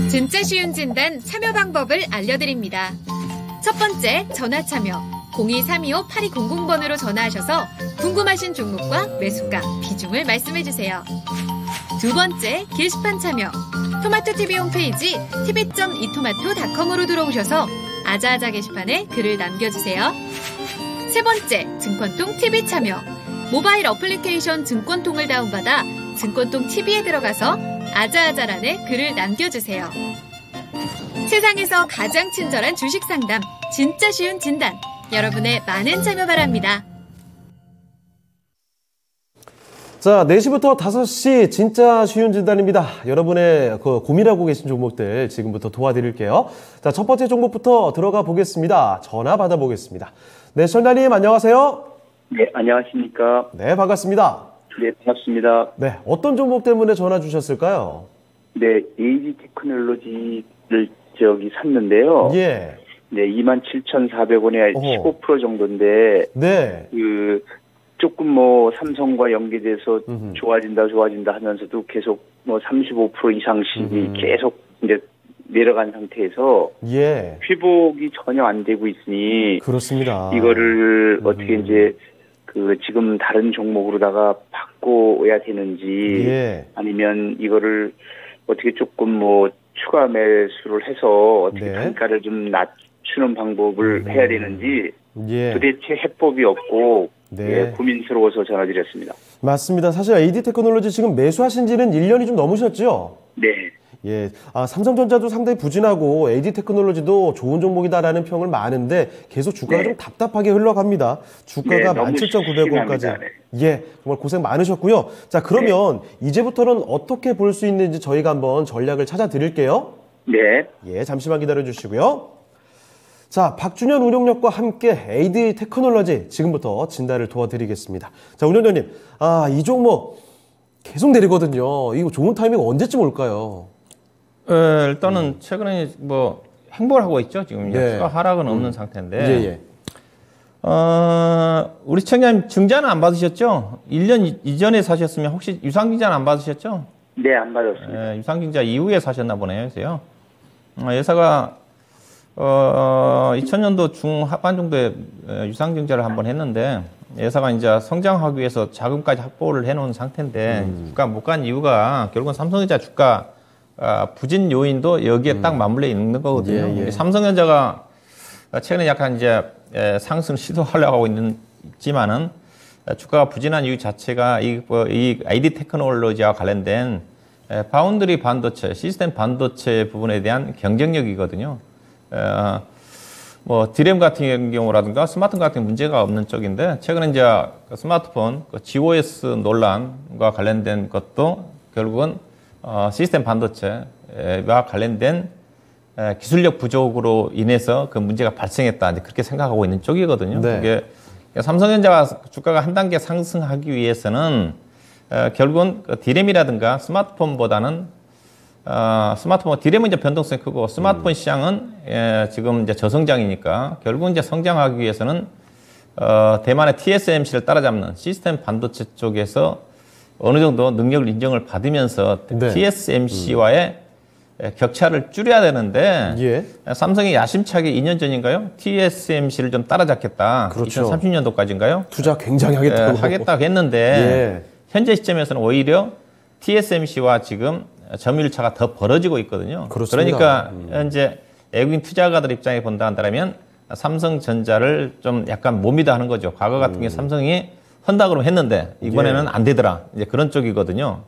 진짜 쉬운 진단 참여 방법을 알려드립니다. 첫 번째, 전화 참여. 02-325-8200번으로 전화하셔서 궁금하신 종목과 매수가, 비중을 말씀해주세요. 두 번째, 게시판 참여. 토마토TV 홈페이지 tv.이토마토.com으로 들어오셔서 아자아자 게시판에 글을 남겨주세요. 세 번째, 증권통 TV 참여. 모바일 어플리케이션 증권통을 다운받아 증권통 TV에 들어가서 아자아자란에 글을 남겨주세요. 세상에서 가장 친절한 주식 상담, 진짜 쉬운 진단. 여러분의 많은 참여 바랍니다. 자, 4시부터 5시 진짜 쉬운 진단입니다. 여러분의 고민하고 계신 종목들 지금부터 도와드릴게요. 자, 첫 번째 종목부터 들어가 보겠습니다. 전화 받아보겠습니다. 네, 시청자님 안녕하세요. 네, 안녕하십니까. 네, 반갑습니다. 네, 반갑습니다. 네, 어떤 종목 때문에 전화 주셨을까요? 네, AD 테크놀로지를 샀는데요. 예. 네, 27,400원에 15% 정도인데, 네. 조금 삼성과 연계돼서 좋아진다 하면서도 계속 35% 이상씩이 계속 이제 내려간 상태에서 예. 회복이 전혀 안 되고 있으니 그렇습니다. 이거를 어떻게 이제 지금 다른 종목으로다가 바꿔야 되는지 예. 아니면 이거를 어떻게 조금 추가 매수를 해서 어떻게 네. 단가를 좀 낮추는 방법을 해야 되는지 예. 도대체 해법이 없고 네. 예, 고민스러워서 전화드렸습니다. 맞습니다. 사실 AD 테크놀로지 지금 매수하신 지는 1년이 좀 넘으셨죠? 네. 예. 삼성전자도 상당히 부진하고 AD 테크놀로지도 좋은 종목이다라는 평을 많은데 계속 주가가 좀 답답하게 흘러갑니다. 주가가 네, 17,900원까지. 예. 정말 고생 많으셨고요. 자, 그러면 이제부터는 어떻게 볼 수 있는지 저희가 한번 전략을 찾아 드릴게요. 네. 예, 잠시만 기다려 주시고요. 자, 박준현 운용력과 함께 AD 테크놀로지 지금부터 진단을 도와드리겠습니다. 자, 운용자님, 이 종목 계속 내리거든요. 이거 좋은 타이밍 언제쯤 올까요? 일단은 최근에 행보를 하고 있죠. 지금 네. 추가 하락은 없는 상태인데. 예. 우리 시청자님 증자는 안 받으셨죠? 1년 이전에 사셨으면 혹시 유상증자는 안 받으셨죠? 네, 안 받았습니다. 유상증자 이후에 사셨나 보네요. 그래서요. 회사가 2000년도 중하반 정도에 유상증자를 한번 했는데 회사가 이제 성장하기 위해서 자금까지 확보를 해놓은 상태인데 주가 못 간 이유가 결국은 삼성전자 주가 부진 요인도 여기에 딱 맞물려 있는 거거든요. 예. 삼성전자가 최근에 약간 이제 상승 시도하려고 하고 있지만은 주가가 부진한 이유 자체가 이 AD 테크놀로지와 관련된 파운드리 반도체, 시스템 반도체 부분에 대한 경쟁력이거든요. 디램 같은 경우라든가 스마트폰 같은 문제가 없는 쪽인데 최근에 이제 스마트폰 GOS 논란과 관련된 것도 결국은 시스템 반도체와 관련된 기술력 부족으로 인해서 그 문제가 발생했다. 이제 그렇게 생각하고 있는 쪽이거든요. 네. 그게 삼성전자가 주가가 한 단계 상승하기 위해서는 결국은 디램이라든가 스마트폰보다는 스마트폰 디램은 이제 변동성이 크고 스마트폰 시장은 지금 이제 저성장이니까 결국 이제 성장하기 위해서는 대만의 TSMC를 따라잡는 시스템 반도체 쪽에서 어느 정도 능력을 인정을 받으면서 네. TSMC와의 격차를 줄여야 되는데 예. 삼성이 야심차게 2년 전인가요? TSMC를 좀 따라잡겠다. 그렇죠. 2030년도까지인가요? 투자 굉장히 하겠다고 했는데 예. 현재 시점에서는 오히려 TSMC와 지금 점유율차가 더 벌어지고 있거든요. 그렇습니다. 그러니까 현재 외국인 투자가들 입장에 본다 한다면 삼성전자를 좀 약간 못 믿어 하는 거죠. 과거 같은 경우에 삼성이 헌다 그러면 했는데 이번에는 안 되더라. 이제 그런 쪽이거든요.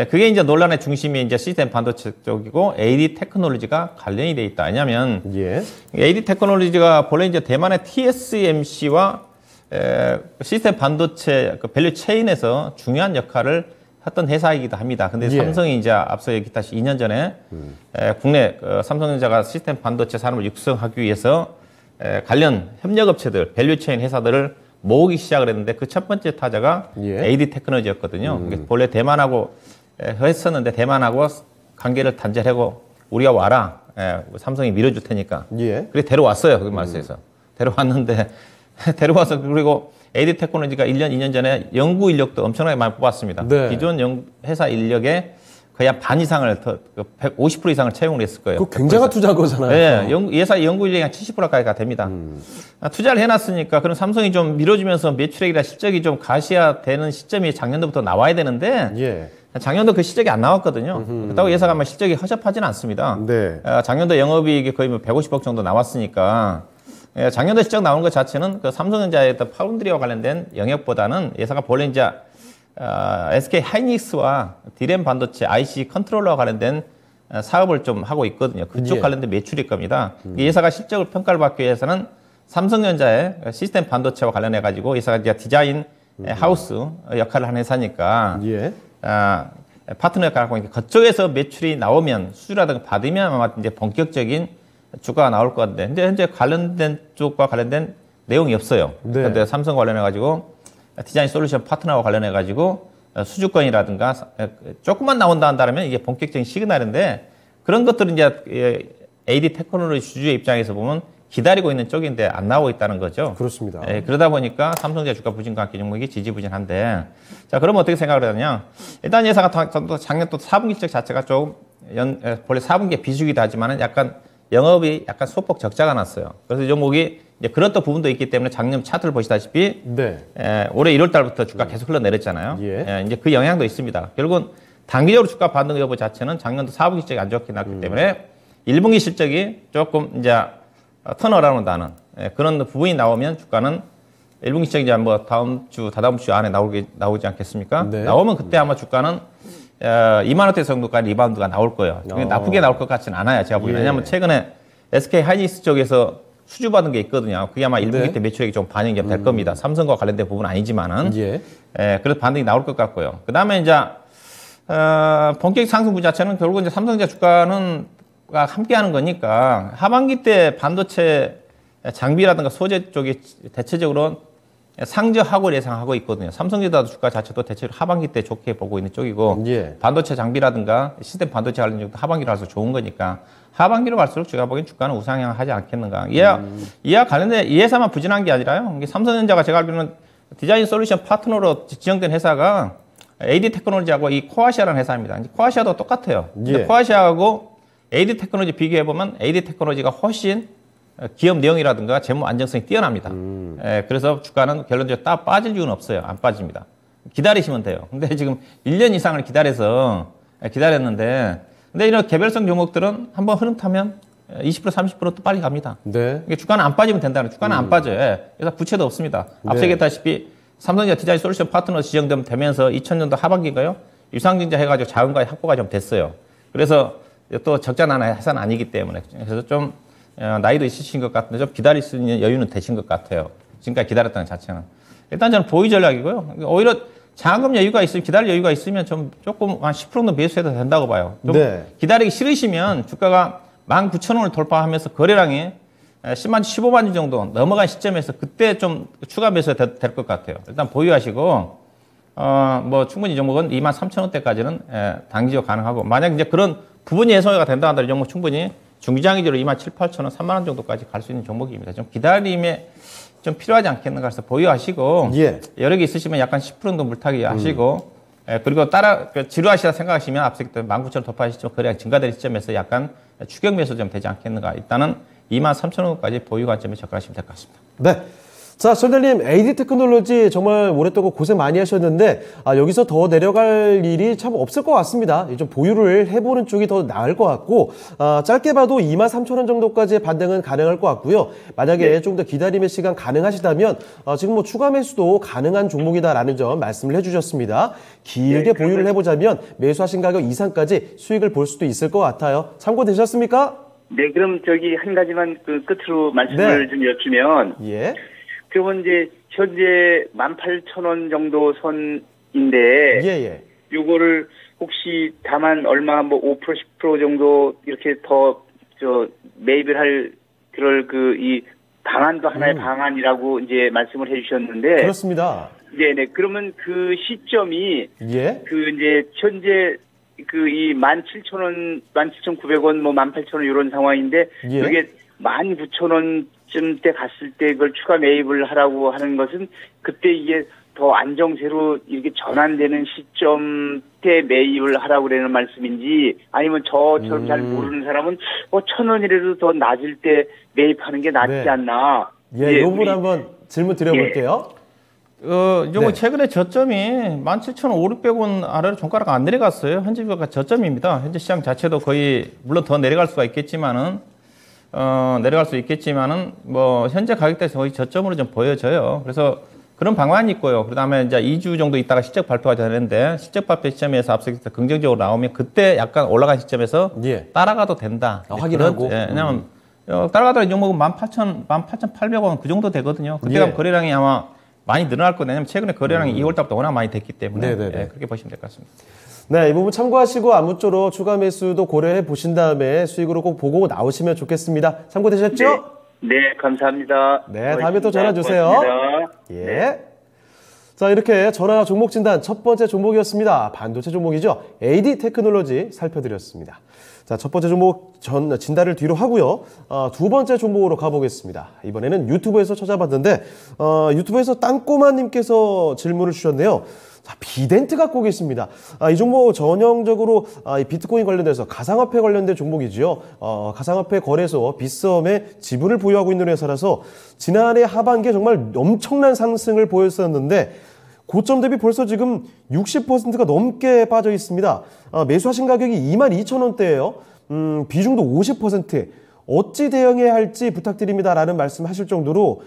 그게 이제 논란의 중심이 이제 시스템 반도체 쪽이고 AD 테크놀로지가 관련이 돼 있다. 왜냐면 AD 테크놀로지가 본래 이제 대만의 TSMC와 시스템 반도체 그 밸류 체인에서 중요한 역할을 했던 회사이기도 합니다. 근데 삼성이 이제 앞서 얘기했다시피 2년 전에 국내 삼성전자가 시스템 반도체 산업을 육성하기 위해서 관련 협력업체들, 밸류체인 회사들을 모으기 시작을 했는데 그 첫 번째 타자가 AD 테크놀로지였거든요. 본래 대만하고 했었는데 대만하고 관계를 단절하고 우리가 와라. 삼성이 밀어줄 테니까. 그래 데려왔어요. 그 말씀에서. 데려왔는데 데려와서 그리고 AD 테크놀로지가 1년, 2년 전에 연구 인력도 엄청나게 많이 뽑았습니다. 네. 기존 회사 인력의 거의 한 반 이상을 더 150% 이상을 채용을 했을 거예요. 그 굉장한 투자인 거잖아요. 네, 예사 연구인력이 한 70%까지가 됩니다. 투자를 해놨으니까 그럼 삼성이 좀 밀어주면서 매출액이나 실적이 좀 가시화되는 시점이 작년도부터 나와야 되는데 예. 작년도 그 실적이 안 나왔거든요. 그렇다고 예사가 막 실적이 허접하지는 않습니다. 네. 작년도 영업이익이 거의 뭐 150억 정도 나왔으니까 작년도 실적 나온 것 자체는 그 삼성전자의 파운드리와 관련된 영역보다는 예사가 본래 이제 SK 하이닉스와 디램 반도체 IC 컨트롤러와 관련된 사업을 좀 하고 있거든요. 그쪽 예. 관련된 매출일 겁니다. 예사가 실적을 평가를 받기 위해서는 삼성전자의 시스템 반도체와 관련해 가지고 예사가 이제 디자인 하우스 역할을 하는 회사니까 예. 파트너 역할을 하고 있는데 그쪽에서 매출이 나오면 수주라든가 받으면 아마 이제 본격적인 주가가 나올 것 같은데 근데 현재 관련된 쪽과 관련된 내용이 없어요. 네. 그런데 삼성 관련해 가지고 디자인 솔루션 파트너와 관련해 가지고 수주권이라든가 조금만 나온다 한다면 이게 본격적인 시그널인데 그런 것들은 이제 AD 테크놀로지 주주의 입장에서 보면 기다리고 있는 쪽인데 안 나오고 있다는 거죠. 그렇습니다. 그러다 보니까 삼성전자 주가 부진과 함께 종목이 지지부진한데 자 그러면 어떻게 생각을 하느냐 일단 예상가 작년 또 4분기 실적 자체가 조금 원래 4분기에 비수기도 하지만은 약간 영업이 약간 소폭 적자가 났어요. 그래서 이 종목이 이제 그런 또 부분도 있기 때문에 작년 차트를 보시다시피 네. 올해 1월 달부터 주가 계속 흘러내렸잖아요. 예. 이제 그 영향도 있습니다. 결국은 단기적으로 주가 반등 여부 자체는 작년도 4분기 실적이 안 좋게 났기 때문에 1분기 실적이 조금 이제 턴어라운드 하는 그런 부분이 나오면 주가는 1분기 실적이 이제 뭐 다음 주, 다다음 주 안에 나오지 않겠습니까? 네. 나오면 그때 아마 주가는 2만 원대 정도까지 리바운드가 나올 거예요. 나쁘게 나올 것 같지는 않아요. 제가 보기에는. 예. 왜냐하면 최근에 SK 하이닉스 쪽에서 수주받은 게 있거든요. 그게 아마 1분기 네. 때 매출액이 좀 반영이 될 겁니다. 삼성과 관련된 부분은 아니지만은. 예. 그래서 반등이 나올 것 같고요. 그 다음에 이제, 본격 상승 부 자체는 결국은 이제 삼성전자 주가는 함께 하는 거니까 하반기 때 반도체 장비라든가 소재 쪽이 대체적으로 상저하고 예상하고 있거든요. 삼성전자도 주가 자체도 대체로 하반기 때 좋게 보고 있는 쪽이고 예. 반도체 장비라든가 시스템 반도체 관련 쪽도 하반기로 갈수록 좋은 거니까 하반기로 갈수록 제가 보기엔 주가는 우상향하지 않겠는가. 이와 관련된 이 회사만 부진한 게 아니라요. 이게 삼성전자가 제가 알기로는 디자인 솔루션 파트너로 지정된 회사가 AD 테크놀로지하고 이 코아시아라는 회사입니다. 코아시아도 똑같아요. 근데 예. 코아시아하고 AD 테크놀로지 비교해보면 AD 테크놀로지가 훨씬 기업 내용이라든가 재무 안정성이 뛰어납니다. 그래서 주가는 결론적으로 빠질 이유는 없어요. 안 빠집니다. 기다리시면 돼요. 근데 지금 1년 이상을 기다렸는데 근데 이런 개별성 종목들은 한번 흐름 타면 20% 30% 또 빨리 갑니다. 네. 이게 주가는 안 빠지면 된다는 주가는 안 빠져요. 그래서 부채도 없습니다. 앞서 네. 얘기했다시피 삼성전자 디자인 솔루션 파트너 지정되면서 2000년도 하반기인가요? 유상증자 해가지고 자금과의 확보가 좀 됐어요. 그래서 또 적자 나는 회사는 아니기 때문에 그래서 좀 나이도 있으신 것 같은데 좀 기다릴 수 있는 여유는 되신 것 같아요. 지금까지 기다렸다는 자체는. 일단 저는 보유 전략이고요. 오히려 자금 여유가 있으면 기다릴 여유가 있으면 좀 조금 한 10% 정도 매수해도 된다고 봐요. 좀 네. 기다리기 싫으시면 주가가 19,000원을 돌파하면서 거래량이 10만 주, 15만 주 정도 넘어간 시점에서 그때 좀 추가 매수가 될 것 같아요. 일단 보유하시고 뭐 충분히 이 종목은 23,000원대까지는 단기적 가능하고 만약 이제 그런 부분 예상가 된다 한다면 이 종목 충분히 중기장기적으로 27,800원, 3만 원 정도까지 갈 수 있는 종목입니다. 좀 기다림에 좀 필요하지 않겠는가 해서 보유하시고 예. 여러 개 있으시면 약간 10% 정도 물타기 하시고 그리고 지루하시다 생각하시면 앞서 했던 19,000원 돌파 시점 거래량 증가될 시점에서 약간 추격 매수 좀 되지 않겠는가. 일단은 23,000원까지 보유 관점에 접근하시면 될 것 같습니다. 네. 자, 설달님, AD 테크놀로지 정말 오랫동안 고생 많이 하셨는데, 여기서 더 내려갈 일이 참 없을 것 같습니다. 좀 보유를 해보는 쪽이 더 나을 것 같고, 짧게 봐도 23,000원 정도까지의 반등은 가능할 것 같고요. 만약에 좀 더 기다림의 시간 가능하시다면, 지금 뭐 추가 매수도 가능한 종목이다라는 점 말씀을 해주셨습니다. 길게 보유를 해보자면 매수하신 가격 이상까지 수익을 볼 수도 있을 것 같아요. 참고되셨습니까? 네, 그럼 한 가지만 끝으로 말씀을 좀 여쭈면, 예. 그러면 이제 현재 18,000원 정도 선인데, 예. 요거를 혹시 다만 얼마 뭐 5% 10% 정도 이렇게 더 매입을 할 그럴 이 방안도 하나의 방안이라고 이제 말씀을 해주셨는데, 그렇습니다. 네네. 그러면 그 시점이 예. 이제 현재 이 17,000원, 17,900원, 뭐 18,000원 이런 상황인데, 예. 이게 19,000원쯤 때 갔을 때 그걸 추가 매입을 하라고 하는 것은 그때 이게 더 안정세로 이렇게 전환되는 시점 때 매입을 하라고 그러는 말씀인지 아니면 저처럼 잘 모르는 사람은 1,000원이라도 더 낮을 때 매입하는 게 낫지 네. 않나. 예, 요 부분 한번 질문 드려볼게요. 요거 네. 최근에 저점이 17,500원 아래로 종가가 안 내려갔어요. 현재 주가가 저점입니다. 현재 시장 자체도 거의 물론 더 내려갈 수가 있겠지만은 내려갈 수 있겠지만은 뭐 현재 가격대에서 거의 저점으로 좀 보여져요. 그래서 그런 방안이 있고요. 그다음에 이제 2주 정도 있다가 실적 발표가 되는데 실적 발표 시점에서 앞서서 긍정적으로 나오면 그때 약간 올라간 시점에서 예. 따라가도 된다. 확인하고. 예, 왜냐면 따라가더라도 이 종목은 18,800원 그 정도 되거든요. 그때 가면 예. 거래량이 아마 많이 늘어날 거예요. 왜냐면 최근에 거래량이 2월 달부터 워낙 많이 됐기 때문에 네네네. 예, 그렇게 보시면 될 것 같습니다. 네, 이 부분 참고하시고 아무쪼록 추가 매수도 고려해 보신 다음에 수익으로 꼭 보고 나오시면 좋겠습니다. 참고되셨죠? 네, 감사합니다. 네, 다음에 또 전화 주세요. 고맙습니다. 예. 자, 이렇게 전화 종목 진단 첫 번째 종목이었습니다. 반도체 종목이죠. AD 테크놀로지 살펴드렸습니다. 자, 첫 번째 종목 진단을 뒤로 하고요. 두 번째 종목으로 가보겠습니다. 이번에는 유튜브에서 찾아봤는데 유튜브에서 땅꼬마님께서 질문을 주셨네요. 자, 비덴트 갖고 계십니다. 이 종목 전형적으로 이 비트코인 관련돼서 가상화폐 관련된 종목이지요. 가상화폐 거래소 빗썸에 지분을 보유하고 있는 회사라서 지난해 하반기에 정말 엄청난 상승을 보였었는데 고점 대비 벌써 지금 60%가 넘게 빠져 있습니다. 매수하신 가격이 22,000원대예요. 비중도 50%. 어찌 대응해야 할지 부탁드립니다라는 말씀하실 정도로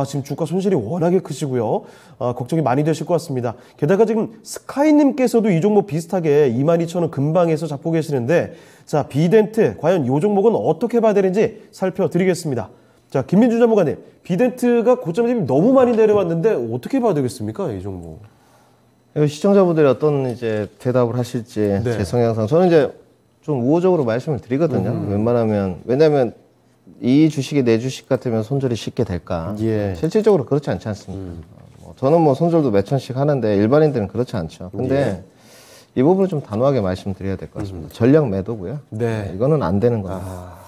지금 주가 손실이 워낙에 크시고요. 걱정이 많이 되실 것 같습니다. 게다가 지금 스카이님께서도 이 종목 비슷하게 22,000원 근방에서 잡고 계시는데 자, 비덴트 과연 이 종목은 어떻게 봐야 되는지 살펴드리겠습니다. 자, 김민주 전문가님, 비덴트가 고점 대비 너무 많이 내려왔는데 어떻게 봐야 되겠습니까, 이 종목? 시청자분들이 어떤 이제 대답을 하실지 네. 제 성향상 저는 이제 좀 우호적으로 말씀을 드리거든요. 왜냐하면 이 주식이 내 주식 같으면 손절이 쉽게 될까? 예. 실질적으로 그렇지 않지 않습니까? 저는 뭐 손절도 몇 천씩 하는데 일반인들은 그렇지 않죠. 근데 이 부분을 좀 단호하게 말씀드려야 될 것 같습니다. 전량 매도고요. 네. 이거는 안 되는 겁니다.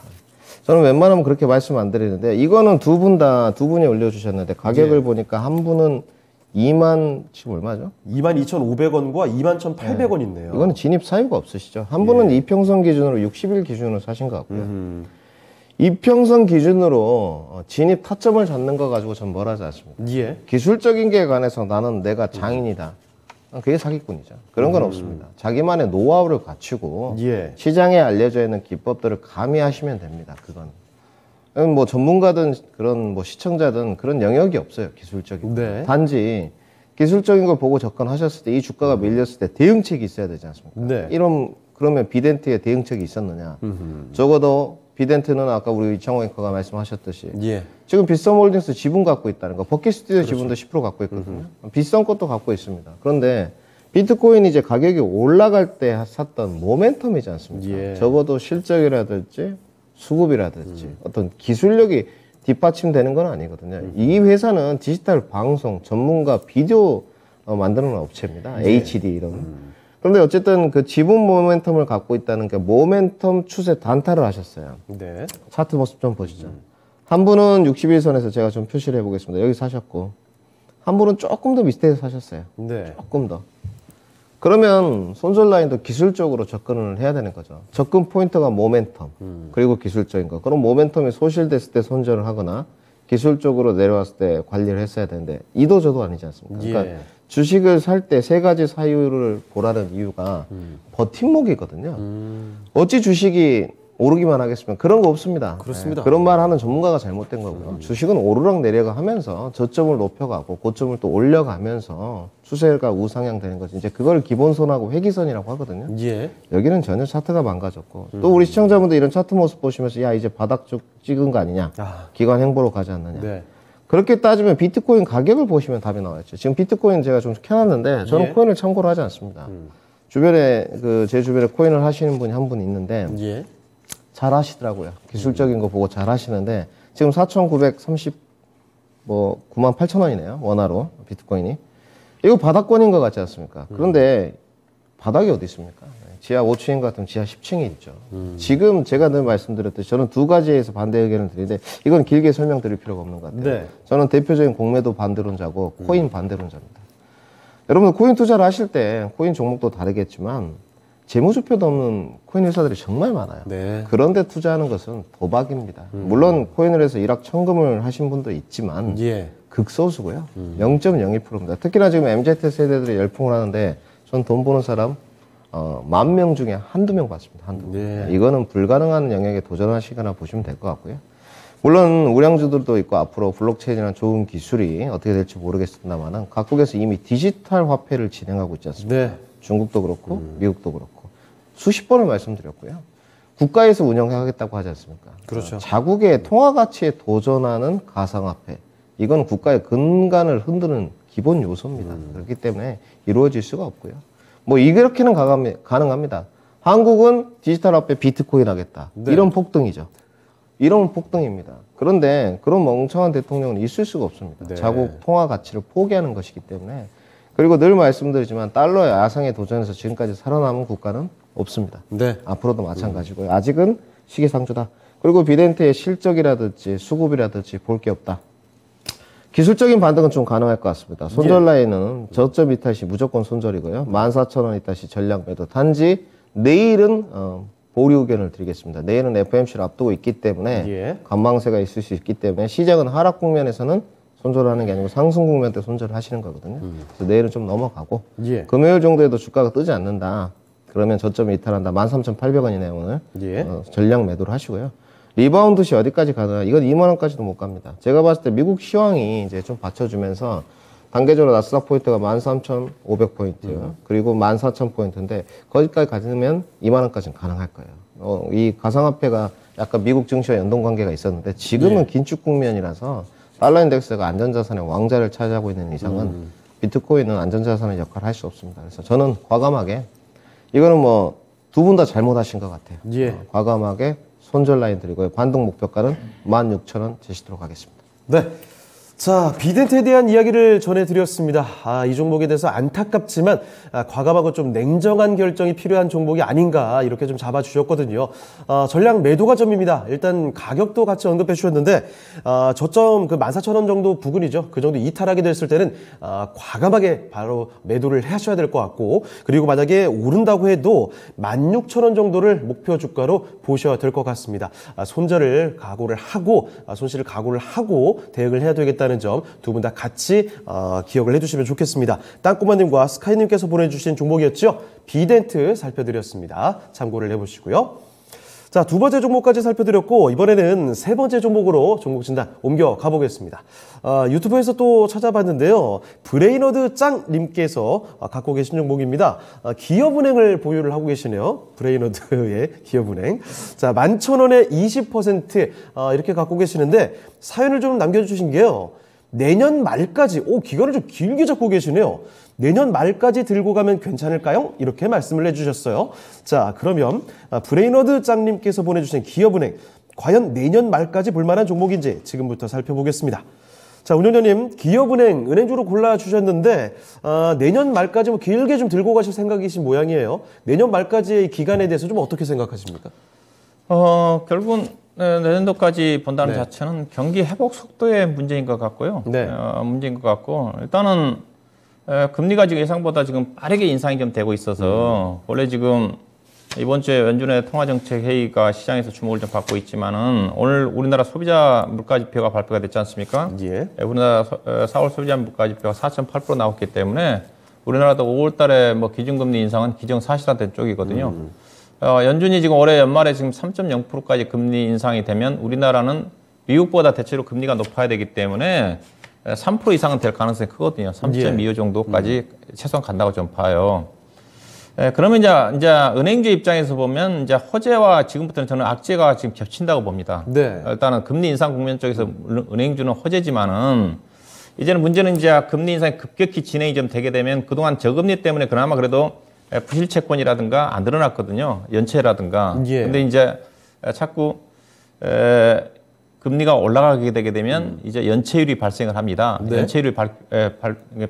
저는 웬만하면 그렇게 말씀 안 드리는데 이거는 두 분이 올려주셨는데 가격을 보니까 한 분은 2만 지금 얼마죠? 22,500원과 21,800원 있네요. 이거는 진입 사유가 없으시죠. 한 분은 이평선 기준으로 60일 기준으로 사신 것 같고요. 이평선 기준으로 진입 타점을 잡는 거 가지고 전 뭘 하지 않습니다. 예. 기술적인 게 관해서 나는 내가 장인이다. 그게 사기꾼이죠. 그런 건 없습니다. 자기만의 노하우를 갖추고 예. 시장에 알려져 있는 기법들을 가미하시면 됩니다. 그건. 뭐 전문가든 그런 뭐 시청자든 그런 영역이 없어요. 기술적인. 네. 단지 기술적인 걸 보고 접근하셨을 때 이 주가가 밀렸을 때 대응책이 있어야 되지 않습니까? 네. 그러면 비덴트에 대응책이 있었느냐? 적어도 비덴트는 아까 우리 이창호 앵커가 말씀하셨듯이 예. 지금 빗썸홀딩스 지분 갖고 있다는 거, 버킷 스튜디오 지분도 10% 갖고 있거든요. 빗썸 것도 갖고 있습니다. 그런데 비트코인이 이제 가격이 올라갈 때 샀던 모멘텀이지 않습니까? 예. 적어도 실적이라든지 수급이라든지 어떤 기술력이 뒷받침되는 건 아니거든요. 이 회사는 디지털 방송 전문가 비디오 만드는 업체입니다. HD 이런. 그런데 어쨌든 그 지분 모멘텀을 갖고 있다는 게 모멘텀 추세 단타를 하셨어요. 네. 차트 모습 좀 보시죠. 한 분은 61선에서 제가 좀 표시를 해보겠습니다. 여기 사셨고 한 분은 조금 더 밑에서 사셨어요. 네. 조금 더. 그러면 손절 라인도 기술적으로 접근을 해야 되는 거죠. 접근 포인트가 모멘텀 그리고 기술적인 거. 그럼 모멘텀이 소실됐을 때 손절을 하거나 기술적으로 내려왔을 때 관리를 했어야 되는데 이도저도 아니지 않습니까? 그러니까 예. 주식을 살 때 세 가지 사유를 보라는 이유가 버팀목이거든요. 어찌 주식이 오르기만 하겠으면 그런 거 없습니다. 그렇습니다. 그런 말 하는 전문가가 잘못된 거고요. 주식은 오르락 내리락 하면서 저점을 높여가고 고점을 또 올려가면서 추세가 우상향 되는 거지. 이제 그걸 기본선하고 회기선이라고 하거든요. 예. 여기는 전혀 차트가 망가졌고 또 우리 시청자분들 이런 차트 모습 보시면서 야 이제 바닥 쪽 찍은 거 아니냐. 기관 행보로 가지 않느냐. 네. 그렇게 따지면 비트코인 가격을 보시면 답이 나와있죠. 지금 비트코인 제가 좀 켜놨는데 저는 예. 코인을 참고로 하지 않습니다. 주변에 제 주변에 코인을 하시는 분이 한 분 있는데 예. 잘 하시더라고요. 기술적인 거 보고 잘 하시는데 지금 4,930 뭐 98,000원이네요. 원화로 비트코인이. 이거 바닥권인 것 같지 않습니까? 그런데 바닥이 어디 있습니까? 지하 5층인 것 같으면 지하 10층에 있죠. 지금 제가 늘 말씀드렸듯이 저는 두 가지에서 반대 의견을 드리는데 이건 길게 설명드릴 필요가 없는 것 같아요. 네. 저는 대표적인 공매도 반대론자고 코인 반대론자입니다. 여러분들 코인 투자를 하실 때 코인 종목도 다르겠지만 재무제표도 없는 코인 회사들이 정말 많아요. 네. 그런데 투자하는 것은 도박입니다. 물론 코인을 해서 일확천금을 하신 분도 있지만 예. 극소수고요. 0.02%입니다. 특히나 지금 MZ세대들이 열풍을 하는데 전 돈 버는 사람 10,000명 중에 한두 명 봤습니다. 한두 명. 네. 이거는 불가능한 영역에 도전하시거나 보시면 될 것 같고요. 물론 우량주들도 있고 앞으로 블록체인이나 좋은 기술이 어떻게 될지 모르겠습니다만 각국에서 이미 디지털 화폐를 진행하고 있지 않습니까? 네. 중국도 그렇고 미국도 그렇고 수십 번을 말씀드렸고요. 국가에서 운영하겠다고 하지 않습니까? 그렇죠. 자국의 통화 가치에 도전하는 가상화폐. 이건 국가의 근간을 흔드는 기본 요소입니다. 그렇기 때문에 이루어질 수가 없고요. 뭐 이렇게는 가능합니다. 한국은 디지털 화폐 비트코인 하겠다. 네. 이런 폭등이죠. 이런 폭등입니다. 그런데 그런 멍청한 대통령은 있을 수가 없습니다. 네. 자국 통화 가치를 포기하는 것이기 때문에. 그리고 늘 말씀드리지만 달러의 야상에 도전해서 지금까지 살아남은 국가는 없습니다. 네. 앞으로도 마찬가지고요. 아직은 시기상조다. 그리고 비덴트의 실적이라든지 수급이라든지 볼 게 없다. 기술적인 반등은 좀 가능할 것 같습니다. 손절 라인은 저점 이탈시 무조건 손절이고요. 14,000원 이탈시 전량 매도. 단지 내일은 보류 의견을 드리겠습니다. 내일은 FOMC를 앞두고 있기 때문에 예. 관망세가 있을 수 있기 때문에 시장은 하락 국면에서는 손절을 하는 게 아니고 상승 국면 때 손절을 하시는 거거든요. 그래서 내일은 좀 넘어가고 예. 금요일 정도에도 주가가 뜨지 않는다. 그러면 저점이 이탈한다. 13,800원이네요 오늘. 예. 전량 매도를 하시고요. 리바운드 시 어디까지 가나? 이건 2만 원까지도 못 갑니다. 제가 봤을 때 미국 시황이 이제 좀 받쳐주면서 단계적으로 나스닥 포인트가 13,500포인트 그리고 14,000포인트인데 거기까지 가면 2만 원까지는 가능할 거예요. 이 가상화폐가 약간 미국 증시와 연동 관계가 있었는데 지금은 긴축 국면이라서 달러 인덱스가 안전자산의 왕자를 차지하고 있는 이상은 비트코인은 안전자산의 역할을 할 수 없습니다. 그래서 저는 과감하게 이거는 뭐 두 분 다 잘못하신 것 같아요. 예. 과감하게 손절 라인 드리고요. 반등 목표가는 16,000원 제시도록 하겠습니다. 네. 자, 비덴트에 대한 이야기를 전해드렸습니다. 이 종목에 대해서 안타깝지만 과감하고 좀 냉정한 결정이 필요한 종목이 아닌가 이렇게 좀 잡아주셨거든요. 전량 매도가 점입니다. 일단 가격도 같이 언급해 주셨는데 저점 그 14,000원 정도 부근이죠. 그 정도 이탈하게 됐을 때는 과감하게 바로 매도를 하셔야 될 것 같고 그리고 만약에 오른다고 해도 16,000원 정도를 목표 주가로 보셔야 될 것 같습니다. 손절을 각오를 하고 손실을 각오를 하고 대응을 해야 되겠다는 점 두 분 다 같이 기억을 해주시면 좋겠습니다. 땅꼬마님과 스카이님께서 보내주신 종목이었죠. 비덴트 살펴드렸습니다. 참고를 해보시고요. 자, 두 번째 종목까지 살펴드렸고 이번에는 세 번째 종목으로 종목 진단 옮겨 가보겠습니다. 유튜브에서 또 찾아봤는데요. 브레이너드 짱님께서 갖고 계신 종목입니다. 기업은행을 보유를 하고 계시네요. 브레이너드의 기업은행. 자, 11,000원에 20% 이렇게 갖고 계시는데 사연을 좀 남겨주신 게요. 내년 말까지, 기간을 좀 길게 잡고 계시네요. 내년 말까지 들고 가면 괜찮을까요? 이렇게 말씀을 해주셨어요. 자, 그러면 브레이너드 짱님께서 보내주신 기업은행, 과연 내년 말까지 볼만한 종목인지 지금부터 살펴보겠습니다. 자, 운영자님, 기업은행, 은행주로 골라주셨는데 내년 말까지 뭐 길게 좀 들고 가실 생각이신 모양이에요. 내년 말까지의 기간에 대해서 좀 어떻게 생각하십니까? 결국은 내년도까지 본다는 네. 자체는 경기 회복 속도의 문제인 것 같고요. 네. 문제인 것 같고 일단은 금리가 지금 예상보다 지금 빠르게 인상이 좀 되고 있어서 원래 지금 이번 주에 연준의 통화정책 회의가 시장에서 주목을 좀 받고 있지만은 오늘 우리나라 소비자 물가지표가 발표가 됐지 않습니까? 예. 우리나라 4월 소비자 물가지표가 4.8% 나왔기 때문에 우리나라도 5월달에 뭐 기준금리 인상은 기정사실화된 쪽이거든요. 연준이 지금 올해 연말에 지금 3.0%까지 금리 인상이 되면 우리나라는 미국보다 대체로 금리가 높아야 되기 때문에 3% 이상은 될 가능성이 크거든요. 3.25 정도까지 최소한 간다고 좀 봐요. 그러면 이제 은행주 입장에서 보면 이제 호재와 지금부터는 저는 악재가 지금 겹친다고 봅니다. 네. 일단은 금리 인상 국면 쪽에서 은행주는 호재지만은 이제는 문제는 이제 금리 인상이 급격히 진행이 좀 되게 되면 그동안 저금리 때문에 그나마 그래도 부실채권이라든가 안 늘어났거든요. 연체라든가. 예. 근데 이제 자꾸 금리가 올라가게 되게 되면 이제 연체율이 발생을 합니다. 네. 연체율이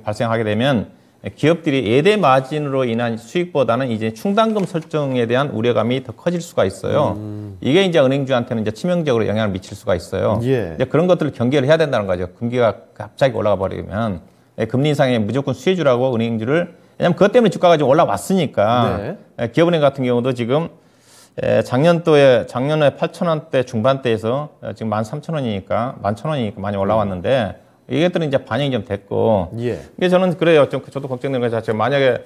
발생하게 되면 기업들이 예대 마진으로 인한 수익보다는 이제 충당금 설정에 대한 우려감이 더 커질 수가 있어요. 이게 이제 은행주한테는 이제 치명적으로 영향을 미칠 수가 있어요. 예. 이제 그런 것들을 경계를 해야 된다는 거죠. 금리가 갑자기 올라가 버리면. 금리 인상에 무조건 수혜주라고 은행주를 왜냐하면 그것 때문에 주가가 좀 올라왔으니까 기업은행 같은 경우도 지금 작년에 8,000원대 중반대에서 지금 13,000원이니까 11,000원이니까 많이 올라왔는데 이것들은 이제 반영이 좀 됐고 이게 저는 그래요. 저도 걱정되는 것 자체가 만약에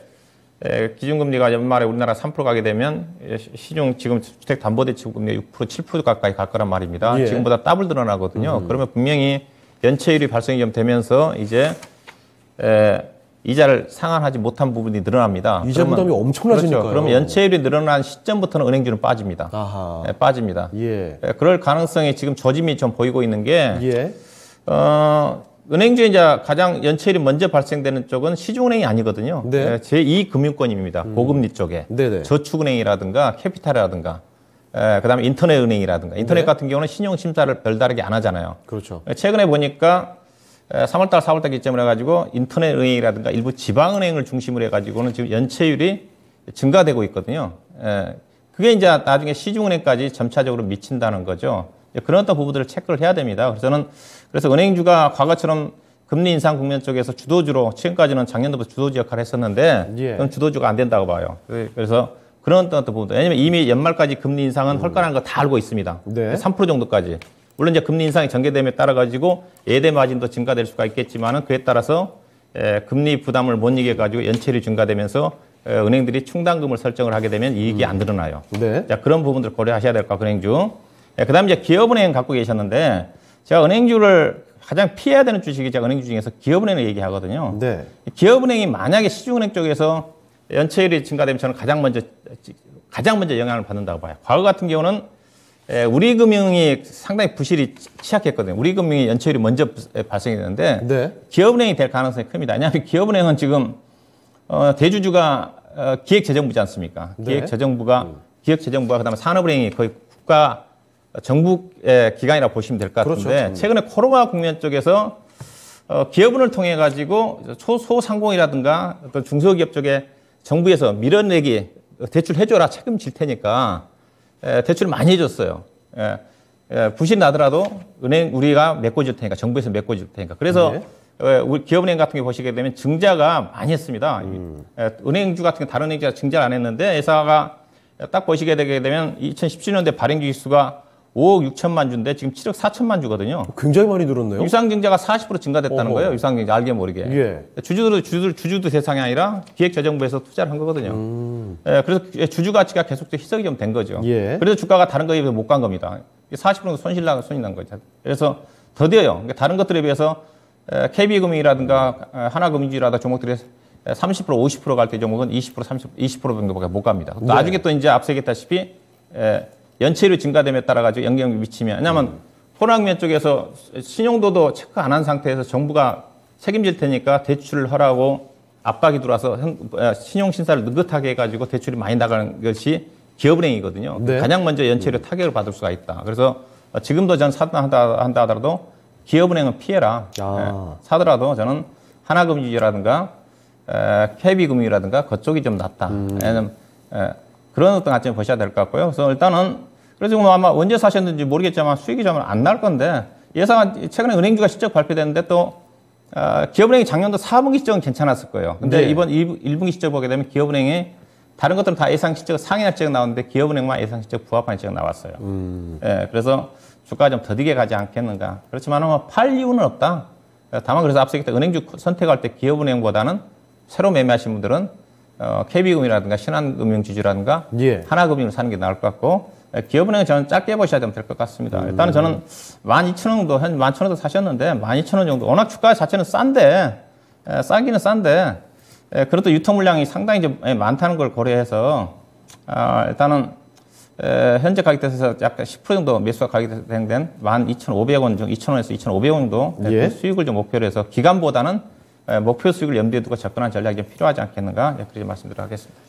기준금리가 연말에 우리나라 3% 가게 되면 시중 지금 주택담보대출금리 6% 7% 가까이 갈 거란 말입니다. 지금보다 더블 늘어나거든요. 그러면 분명히 연체율이 발생이 좀 되면서 이제 이자를 상환하지 못한 부분이 늘어납니다. 이자 부담이 엄청나지니까요. 그렇죠. 그러면 연체율이 늘어난 시점부터는 은행주는 빠집니다. 빠집니다. 그럴 가능성이 지금 조짐이 좀 보이고 있는 게 은행주에 이제 가장 연체율이 먼저 발생되는 쪽은 시중은행이 아니거든요. 제2금융권입니다. 고금리 쪽에. 저축은행이라든가 캐피탈이라든가 그다음에 인터넷은행이라든가. 인터넷 같은 경우는 신용심사를 별다르게 안 하잖아요. 최근에 보니까 3월달, 4월달 기점으로 해가지고 인터넷은행이라든가 일부 지방은행을 중심으로 해가지고는 지금 연체율이 증가되고 있거든요. 그게 이제 나중에 시중은행까지 점차적으로 미친다는 거죠. 그런 어떤 부분들을 체크를 해야 됩니다. 그래서 은행주가 과거처럼 금리 인상 국면 쪽에서 주도주로 지금까지는 작년도부터 주도주 역할을 했었는데 그건 주도주가 안 된다고 봐요. 그래서 그런 어떤 부분들. 왜냐면 이미 연말까지 금리 인상은 헐거라는 거 다 알고 있습니다. 3% 정도까지. 물론 이제 금리 인상이 전개됨에 따라 가지고 예대 마진도 증가될 수가 있겠지만은 그에 따라서 금리 부담을 못 이겨 가지고 연체율이 증가되면서 은행들이 충당금을 설정을 하게 되면 이익이 안 늘어나요. 자, 그런 부분들 고려하셔야 될 것 같고 은행주. 그다음에 이제 기업은행 갖고 계셨는데 제가 은행주를 가장 피해야 되는 주식이 제가 은행주 중에서 기업은행을 얘기하거든요. 기업은행이 만약에 시중은행 쪽에서 연체율이 증가되면 저는 가장 먼저 영향을 받는다고 봐요. 과거 같은 경우는 우리금융이 상당히 부실이 취약했거든요. 우리금융이 연체율이 먼저 발생이 되는데 기업은행이 될 가능성이 큽니다. 왜냐하면 기업은행은 지금 대주주가 기획재정부지 않습니까? 기획재정부가 그다음에 산업은행이 거의 정부의 기관이라고 보시면 될 것 같은데 최근에 코로나 국면 쪽에서 기업은을 통해 가지고 소상공이라든가 어떤 중소기업 쪽에 정부에서 밀어내기 대출해줘라 책임질 테니까 대출을 많이 해줬어요. 부실이 나더라도 우리가 메꿔줄 테니까 정부에서 메꿔줄 테니까 그래서 우리 기업은행 같은 게 보시게 되면 증자가 많이 했습니다. 은행주 같은 게 다른 은행주가 증자를 안 했는데 회사가 딱 보시게 되게 되면 2017년대 발행 주식수가 5억 6천만 주인데 지금 7억 4천만 주거든요. 굉장히 많이 늘었네요. 유상증자가 40% 증가됐다는 거예요. 유상증자 알게 모르게. 주주도 대상이 아니라 기획재정부에서 투자를 한 거거든요. 그래서 주주 가치가 계속적으로 희석이 좀 된 거죠. 그래서 주가가 다른 거에 비해서 못 간 겁니다. 40% 손이 난 거죠. 그래서 더뎌요. 그러니까 다른 것들에 비해서 KB금융이라든가 하나금융주라든가 종목들이 30% 50% 갈 때 종목은 20% 정도밖에 못 갑니다. 나중에 또 이제 앞서 얘기했다시피 연체율이 증가됨에 따라 가지고 영향을 미치면 왜냐하면 호랑면 쪽에서 신용도도 체크 안 한 상태에서 정부가 책임질 테니까 대출을 하라고 압박이 들어와서 신용심사를 느긋하게 해가지고 대출이 많이 나가는 것이 기업은행이거든요. 가장 먼저 연체율에 타격을 받을 수가 있다. 그래서 지금도 전 한다 하더라도 기업은행은 피해라. 사더라도 저는 하나금융이라든가 KB금융이라든가 그쪽이 좀 낫다. 그런 어떤 관점을 보셔야 될 것 같고요. 그래서 일단은, 그래서 아마 언제 사셨는지 모르겠지만 수익이 좀 안 날 건데, 최근에 은행주가 실적 발표됐는데 또, 기업은행이 작년도 4분기 실적은 괜찮았을 거예요. 근데 이번 1분기 실적 보게 되면 기업은행이 다른 것들은 다 예상 실적, 상회할 실적 나오는데 기업은행만 예상 실적 부합하는 실적 나왔어요. 그래서 주가가 좀 더디게 가지 않겠는가. 그렇지만 팔 이유는 없다. 다만 그래서 앞서 얘기했던 은행주 선택할 때 기업은행보다는 새로 매매하신 분들은 KB금융이라든가 신한금융지주라든가 하나금융을 사는 게 나을 것 같고 기업은행은 저는 짧게 보셔야 될 것 같습니다. 일단은 저는 12,000원 정도, 한 11,000원도 사셨는데 12,000원 정도. 워낙 주가 자체는 싼데 싸기는 싼데 그래도 유통 물량이 상당히 좀 많다는 걸 고려해서 일단은 현재 가격 대에서 약간 10% 정도 매수가 가격이 된 12,500원 정도, 2,000원에서 2,500원 정도 수익을 좀 목표로 해서 기간보다는 목표 수익을 염두에 두고 접근한 전략이 좀 필요하지 않겠는가 그렇게 말씀드리도록 하겠습니다.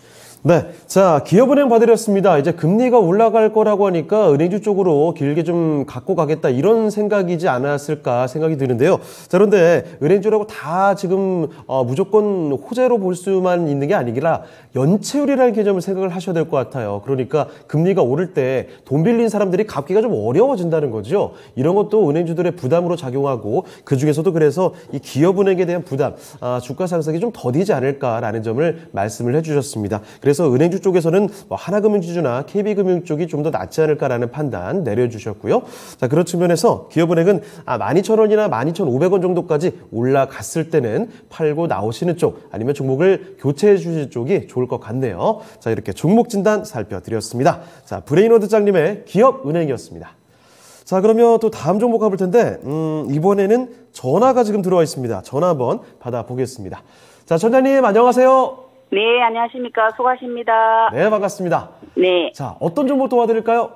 네. 자, 기업은행 봐드렸습니다. 이제 금리가 올라갈 거라고 하니까 은행주 쪽으로 길게 좀 갖고 가겠다 이런 생각이지 않았을까 생각이 드는데요. 자, 그런데 은행주라고 다 지금 무조건 호재로 볼 수만 있는 게 아니라 연체율이라는 개념을 생각을 하셔야 될 것 같아요. 그러니까 금리가 오를 때 돈 빌린 사람들이 갚기가 좀 어려워진다는 거죠. 이런 것도 은행주들의 부담으로 작용하고 그중에서도 그래서 이 기업은행에 대한 부담, 주가 상승이 좀 더디지 않을까라는 점을 말씀을 해주셨습니다. 그래서 은행주 쪽에서는 뭐 하나금융지주나 KB금융 쪽이 좀 더 낫지 않을까라는 판단 내려주셨고요. 자, 그런 측면에서 기업은행은 12,000원이나 12,500원 정도까지 올라갔을 때는 팔고 나오시는 쪽 아니면 종목을 교체해 주실 쪽이 좋을 것 같네요. 자, 이렇게 종목 진단 살펴드렸습니다. 자, 브레인워드장님의 기업은행이었습니다. 자, 그러면 또 다음 종목 가볼 텐데 이번에는 전화가 지금 들어와 있습니다. 전화 한번 받아보겠습니다. 자, 전자님 안녕하세요. 네, 안녕하십니까. 수고하십니다. 네, 반갑습니다. 네, 자, 어떤 종목 도와드릴까요?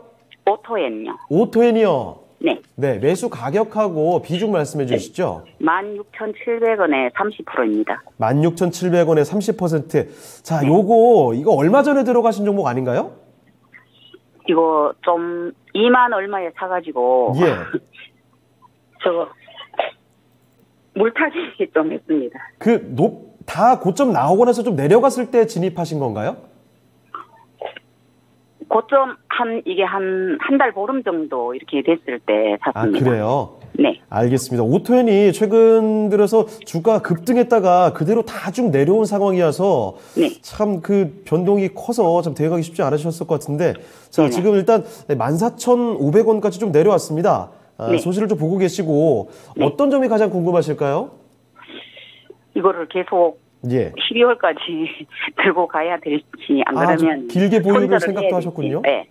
오토엔요. 오토엔이요. 네, 네, 매수 가격하고 비중 말씀해 주시죠. 16,700원에 30%입니다. 16,700원에 30%. 자, 이거 얼마 전에 들어가신 종목 아닌가요? 이거 좀 2만 얼마에 사가지고 예. 저거 물타기 좀 했습니다. 다 고점 나오고 나서 좀 내려갔을 때 진입하신 건가요? 고점 이게 한 달 보름 정도 이렇게 됐을 때 샀습니다. 아, 그래요? 네. 알겠습니다. 오토엔이 최근 들어서 주가 급등했다가 그대로 다 쭉 내려온 상황이어서 네. 참 그 변동이 커서 좀 대응하기 쉽지 않으셨을 것 같은데 자, 네네. 지금 일단 14,500원까지 좀 내려왔습니다. 네. 소식을 좀 보고 계시고 네. 어떤 점이 가장 궁금하실까요? 이거를 계속 예. 12월까지 들고 가야 될지 안 좀 그러면 길게 보유를 손절을 생각도 해야 될지. 하셨군요. 네.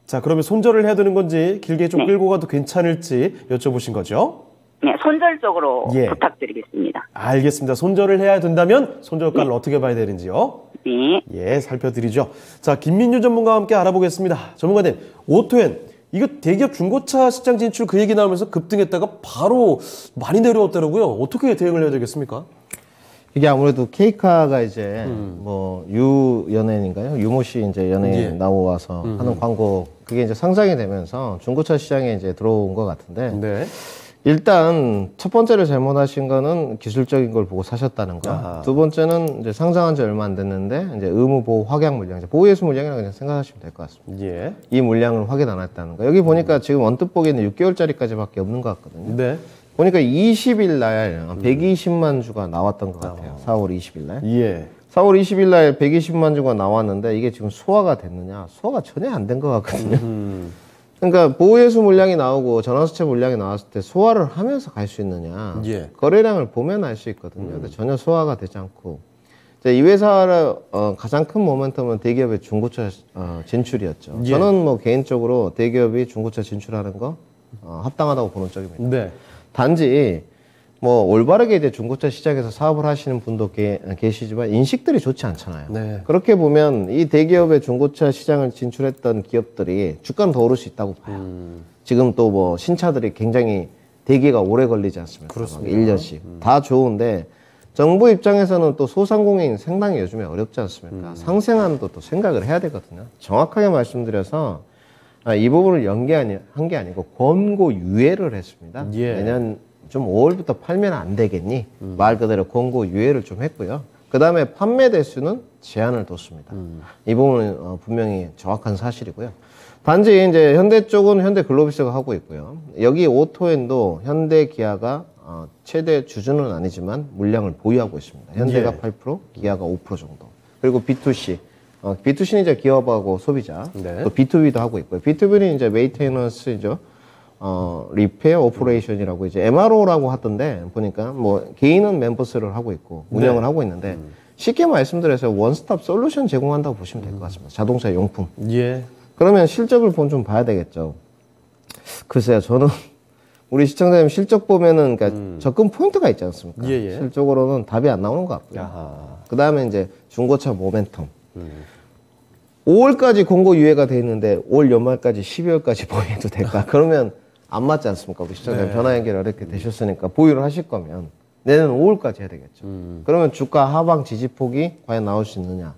자, 그러면 손절을 해야 되는 건지 길게 좀 네. 끌고 가도 괜찮을지 여쭤보신 거죠? 네, 손절적으로 예. 부탁드리겠습니다. 알겠습니다. 손절을 해야 된다면 손절가를 어떻게 봐야 되는지요? 네. 예, 살펴드리죠. 자, 김민유 전문가와 함께 알아보겠습니다. 전문가님, 오토엔 이거 대기업 중고차 시장 진출 그 얘기 나오면서 급등했다가 바로 많이 내려왔더라고요. 어떻게 대응을 해야 되겠습니까? 이게 아무래도 케이카가 이제 뭐 유연예인인가요? 유모 씨 이제 연예인 예. 나와서 하는 광고 그게 이제 상장이 되면서 중고차 시장에 이제 들어온 것 같은데 네. 일단 첫 번째로 잘못하신 거는 기술적인 걸 보고 사셨다는 거. 아하. 두 번째는 이제 상장한 지 얼마 안 됐는데 이제 의무 보호 확약 물량, 이제 보호예수 물량이라고 그냥 생각하시면 될 것 같습니다. 예. 이 물량을 확인 안 했다는 거. 여기 보니까 지금 언뜻 보기에는 6개월짜리까지밖에 없는 것 같거든요. 네. 보니까 20일 날 120만 주가 나왔던 것 같아요. 4월 20일 날. 예. 4월 20일 날 120만 주가 나왔는데 이게 지금 소화가 됐느냐? 소화가 전혀 안 된 것 같거든요. 그러니까 보호예수 물량이 나오고 전환수채 물량이 나왔을 때 소화를 하면서 갈 수 있느냐? 예. 거래량을 보면 알 수 있거든요. 근데 전혀 소화가 되지 않고. 이 회사의 가장 큰 모멘텀은 대기업의 중고차 진출이었죠. 예. 저는 뭐 개인적으로 대기업이 중고차 진출하는 거 합당하다고 보는 쪽입니다. 네. 단지 뭐 올바르게 이제 중고차 시장에서 사업을 하시는 분도 계시지만 인식들이 좋지 않잖아요. 네. 그렇게 보면 이 대기업의 중고차 시장을 진출했던 기업들이 주가는 더 오를 수 있다고 봐요. 지금 또 뭐 신차들이 굉장히 대기가 오래 걸리지 않습니까? 그렇습니다. 1년씩. 다 좋은데 정부 입장에서는 또 소상공인 상당히 요즘에 어렵지 않습니까? 상생안도 또 생각을 해야 되거든요. 정확하게 말씀드려서 이 부분을 한 게 아니고 권고 유예를 했습니다. 예. 내년 좀 5월부터 팔면 안 되겠니? 말 그대로 권고 유예를 좀 했고요. 그 다음에 판매 대수는 제한을 뒀습니다. 이 부분은 분명히 정확한 사실이고요. 단지 이제 현대 쪽은 현대 글로비스가 하고 있고요. 여기 오토엔도 현대 기아가 최대 주주는 아니지만 물량을 보유하고 있습니다. 현대가 예. 8%, 기아가 5% 정도. 그리고 B2C. B2C는 이제 기업하고 소비자. 네. 또 B2B도 하고 있고요. B2B는 이제 메인테너스죠. 리페어 오퍼레이션이라고 이제 MRO라고 하던데 보니까 뭐 개인은 멤버스를 하고 있고 운영을 네. 하고 있는데 쉽게 말씀드려서 원스톱 솔루션 제공한다고 보시면 될 것 같습니다. 자동차 용품. 예. 그러면 실적을 좀 봐야 되겠죠. 글쎄요, 저는 우리 시청자님 실적 보면은 그러니까 접근 포인트가 있지 않습니까? 예, 예. 실적으로는 답이 안 나오는 것 같고요. 야하. 그 다음에 이제 중고차 모멘텀. 5월까지 공고 유예가 돼 있는데 올 연말까지 12월까지 보유해도 될까? 그러면 안 맞지 않습니까? 우리 시청자님 네. 전화 연결 어렵게 되셨으니까 보유를 하실 거면 내년 5월까지 해야 되겠죠. 그러면 주가 하방 지지폭이 과연 나올 수 있느냐?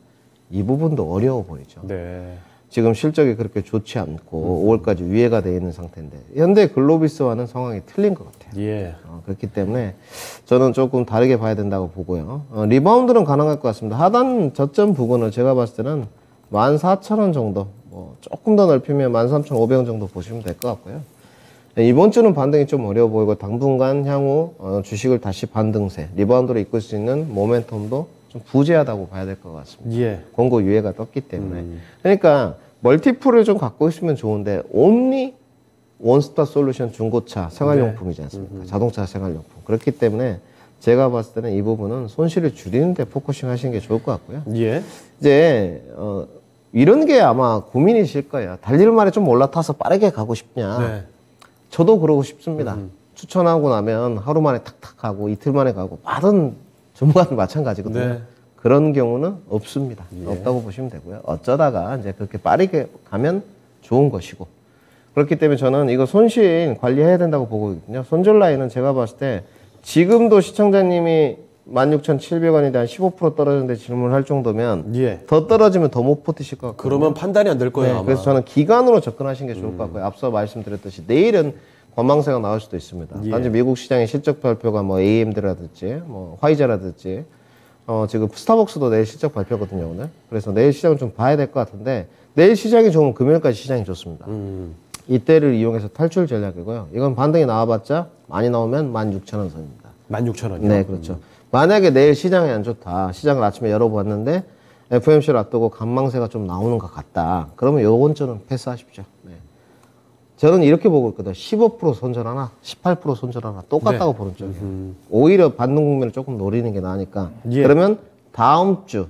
이 부분도 어려워 보이죠. 네. 지금 실적이 그렇게 좋지 않고 5월까지 위해가 되어 있는 상태인데 현대 글로비스와는 상황이 틀린 것 같아요. 예. 그렇기 때문에 저는 조금 다르게 봐야 된다고 보고요. 리바운드는 가능할 것 같습니다. 하단 저점 부근을 제가 봤을 때는 14,000원 정도, 뭐 조금 더 넓히면 13,500원 정도 보시면 될 것 같고요. 이번 주는 반등이 좀 어려워 보이고 당분간 향후 주식을 다시 반등세, 리바운드로 이끌 수 있는 모멘텀도 좀 부재하다고 봐야 될 것 같습니다. 예. 공고 유예가 떴기 때문에. 그러니까 멀티플을 좀 갖고 있으면 좋은데 옴니 원스톱 솔루션 중고차 생활용품이지 않습니까? 자동차 생활용품. 그렇기 때문에 제가 봤을 때는 이 부분은 손실을 줄이는 데 포커싱 하시는 게 좋을 것 같고요. 예. 이제 이런 게 아마 고민이실 거예요. 달릴 말에 좀 올라타서 빠르게 가고 싶냐. 네. 저도 그러고 싶습니다. 추천하고 나면 하루 만에 탁탁 가고 이틀 만에 가고 많은 전문가들 마찬가지거든요. 네. 그런 경우는 없습니다. 없다고 보시면 되고요. 어쩌다가 이제 그렇게 빠르게 가면 좋은 것이고. 그렇기 때문에 저는 이거 손실 관리해야 된다고 보고 있거든요. 손절 라인은 제가 봤을 때 지금도 시청자님이 16,700원이 대한 15% 떨어졌는데 질문할 정도면 예. 더 떨어지면 더 못 버티실 것 같고. 그러면 판단이 안 될 거예요. 네, 아마. 그래서 저는 기간으로 접근하시는 게 좋을 것 같고요. 앞서 말씀드렸듯이 내일은 관망세가 나올 수도 있습니다. 예. 단지 미국 시장의 실적 발표가 뭐 AMD라든지 뭐 화이자라든지 지금 스타벅스도 내일 실적 발표거든요, 오늘. 그래서 내일 시장은 좀 봐야 될 것 같은데 내일 시장이 좋으면 금요일까지 시장이 좋습니다. 이때를 이용해서 탈출 전략이고요. 이건 반등이 나와봤자 많이 나오면 16,000원 선입니다. 16,000원이요? 네, 그렇죠. 만약에 내일 시장이 안 좋다. 시장을 아침에 열어보았는데 FOMC를 앞두고 간망세가 좀 나오는 것 같다. 그러면 요건 저는 패스하십시오. 네. 저는 이렇게 보고 있거든요. 15% 손절하나 18% 손절하나 똑같다고 네. 보는 쪽이에요. 오히려 반등 국면을 조금 노리는 게 나으니까. 예. 그러면 다음 주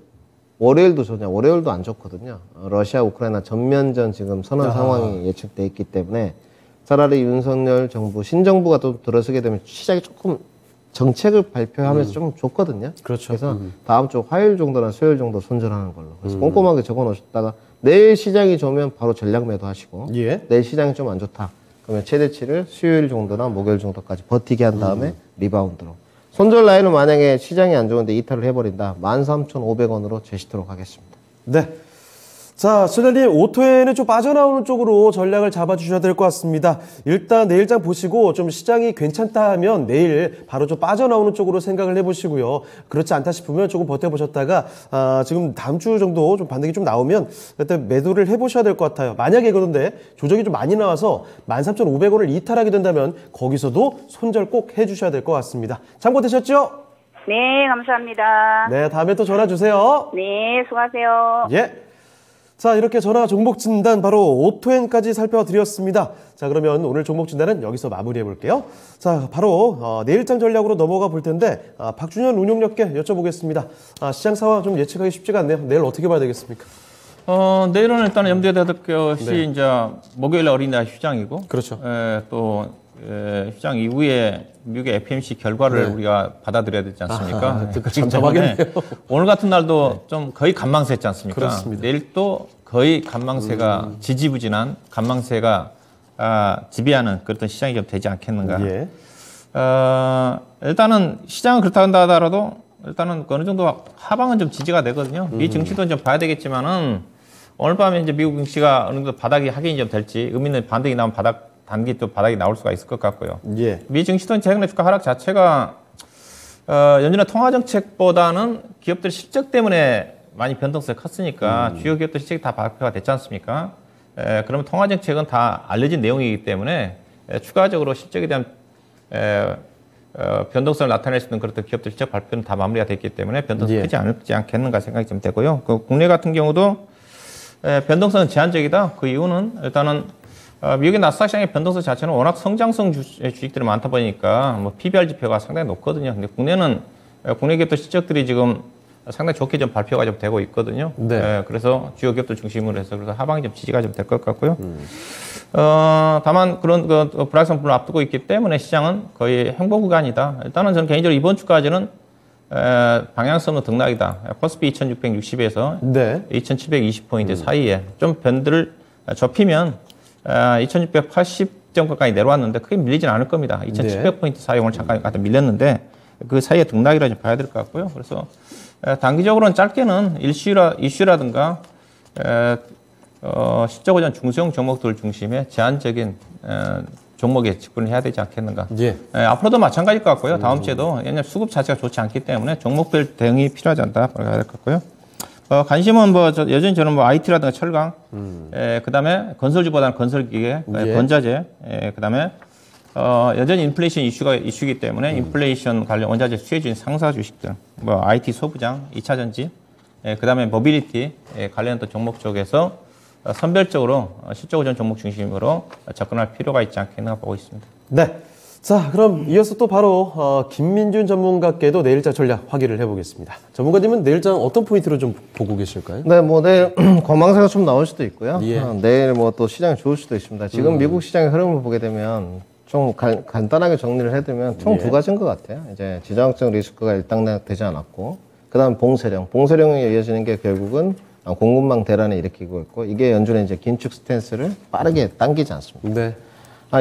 월요일도 좋냐? 월요일도 안 좋거든요. 러시아 우크라이나 전면전 지금 선언 상황이 예측돼 있기 때문에 차라리 윤석열 정부 신정부가 또 들어서게 되면 시장이 조금 정책을 발표하면서 좀 좋거든요. 그렇죠. 그래서 다음 주 화요일 정도나 수요일 정도 손절하는 걸로. 그래서 꼼꼼하게 적어 놓으셨다가 내일 시장이 좋으면 바로 전략 매도하시고 예. 내일 시장이 좀 안 좋다. 그러면 최대치를 수요일 정도나 목요일 정도까지 버티게 한 다음에 리바운드로. 손절 라인은 만약에 시장이 안 좋은데 이탈을 해버린다. 13,500원으로 제시도록 하겠습니다. 네. 자, 소장님, 오토에는 좀 빠져나오는 쪽으로 전략을 잡아주셔야 될 것 같습니다. 일단 내일장 보시고 좀 시장이 괜찮다 하면 내일 바로 좀 빠져나오는 쪽으로 생각을 해보시고요. 그렇지 않다 싶으면 조금 버텨보셨다가 지금 다음 주 정도 좀 반등이 좀 나오면 그때 매도를 해보셔야 될 것 같아요. 만약에 그런데 조정이 좀 많이 나와서 13,500원을 이탈하게 된다면 거기서도 손절 꼭 해주셔야 될 것 같습니다. 참고되셨죠? 네, 감사합니다. 네, 다음에 또 전화 주세요. 네, 수고하세요. 예. 자, 이렇게 전화 종목 진단 바로 오토엔까지 살펴드렸습니다. 자, 그러면 오늘 종목 진단은 여기서 마무리해 볼게요. 자, 바로 내일장 전략으로 넘어가 볼 텐데 박준현 운용력께 여쭤보겠습니다. 시장 상황 좀 예측하기 쉽지가 않네요. 내일 어떻게 봐야 되겠습니까? 내일은 일단 염두에 둬야 될 것이 네. 이제 목요일 어린이날 휴장이고, 그렇죠. 또 휴장 이후에 미국의 FOMC 결과를 네. 우리가 받아들여야 되지 않습니까? 그렇기 잠잠하겠네요. 때문에 오늘 같은 날도 좀 거의 간망세였지 않습니까? 그렇습니다. 내일 또 거의 간망세가 지지부진한 간망세가 지배하는 그런 시장이 좀 되지 않겠는가? 예. 일단은 시장은 그렇다 한다 하더라도 일단은 어느 정도 하방은 좀 지지가 되거든요. 미 증시도 좀 봐야 되겠지만은 오늘 밤에 이제 미국 증시가 어느 정도 바닥이 확인이 좀 될지 의미 있는 반등이 나오면 단기 또 바닥이 나올 수가 있을 것 같고요. 예. 미 증시도 최근에 주가 하락 자체가 연준의 통화 정책보다는 기업들 실적 때문에 많이 변동성이 컸으니까 주요 기업들 실적이 다 발표가 됐지 않습니까? 그러면 통화 정책은 다 알려진 내용이기 때문에 추가적으로 실적에 대한 변동성을 나타낼 수 있는 그런 기업들 실적 발표는 다 마무리가 됐기 때문에 변동성이 예. 크지 않겠는가 생각이 좀 되고요. 그 국내 같은 경우도 변동성은 제한적이다. 그 이유는 일단은 미국의 나스닥 시장의 변동성 자체는 워낙 성장성 주식들이 많다 보니까 뭐 PBR 지표가 상당히 높거든요. 근데 국내는 국내 기업들 실적들이 지금 상당히 좋게 좀 발표가 좀 되고 있거든요. 네. 그래서 주요 기업들 중심으로 해서 그래서 하방이 좀 지지가 좀 될 것 같고요. 다만 그런 불확실성을 앞두고 있기 때문에 시장은 거의 행보 구간이다. 일단은 저는 개인적으로 이번 주까지는 방향성은 등락이다. 코스피 2660에서 네. 2720포인트 사이에 좀 변들을 좁히면 2680점까지 내려왔는데 크게 밀리진 않을 겁니다. 2700포인트 사이 오늘 잠깐 갖다 밀렸는데 그 사이에 등락이라 좀 봐야 될 것 같고요. 그래서 단기적으로는 짧게는 이슈라든가 실적 오전 중소형 종목들 중심의 제한적인 종목에 집중을 해야 되지 않겠는가. 예. 앞으로도 마찬가지일 것 같고요. 다음 주에도 왜냐하면 수급 자체가 좋지 않기 때문에 종목별 대응이 필요하지 않다. 그렇게 해야 될 것 같고요. 관심은 여전히 저는 IT라든가 철강, 그 다음에 건설주보다는 건설기계, 예. 건자재, 그 다음에 여전히 인플레이션 이슈이기 때문에 인플레이션 관련 원자재 수혜주인 상사 주식들, IT 소부장, 2차 전지, 그 다음에 모빌리티 관련된 종목 쪽에서 선별적으로 실적 오전 종목 중심으로 접근할 필요가 있지 않겠나 보고 있습니다. 네. 자, 그럼 이어서 또 바로 김민준 전문가께도 내일장 전략 확인을 해보겠습니다. 전문가님은 내일장 어떤 포인트로 좀 보고 계실까요? 네, 뭐 내일 관망세가 좀 나올 수도 있고요. 예. 내일 뭐 또 시장이 좋을 수도 있습니다. 지금 미국 시장의 흐름을 보게 되면 좀 간단하게 정리를 해두면 총 두 가지인 것 같아요. 이제 지정학적 리스크가 일단락되지 않았고, 그다음 봉쇄령에 이어지는 게 결국은 공급망 대란을 일으키고 있고, 이게 연준의 이제 긴축 스탠스를 빠르게 당기지 않습니다. 네.